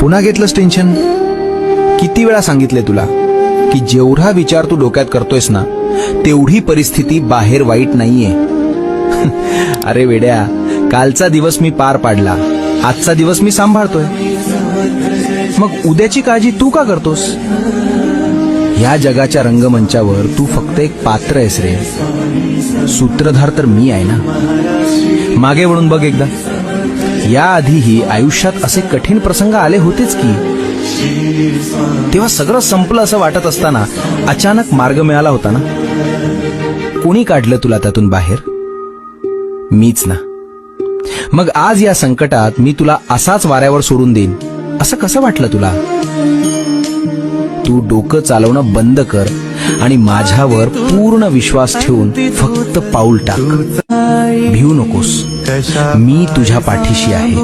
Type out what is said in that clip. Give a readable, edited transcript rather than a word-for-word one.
पुन्हा घेतलंस टेन्शन? किती वेळा सांगितले तुला की जेवढा विचार तू डोक्यात करतोयस ना तेवढी परिस्थिती बाहेर वाईट नाहीये. अरे वेड्या, कालचा दिवस मी पार पाडला, आजचा दिवस मी सांभाळतोय. मग उद्याची काळजी तू का करतोस? या जगाच्या रंगमंचावर तू फक्त एक पात्र आहेस रे. सूत्रधार तर मी आहे ना. मागे वळून बघ एकदा. याआधीही आयुष्यात असे कठीण प्रसंग आले होतेच की. तेव्हा सगळं संपलं असं वाटत असताना अचानक मार्ग मिळाला होता ना. कोणी काढलं तुला त्यातून बाहेर? मीच ना. मग आज या संकटात मी तुला असाच वाऱ्यावर सोडून देईन असं कसं वाटलं तुला? तू डोकं चालवणं बंद कर आणि माझ्यावर पूर्ण विश्वास ठेवून फक्त पाऊल टाक. भिवू नकोस, मी तुझ्या पाठीशी आहे.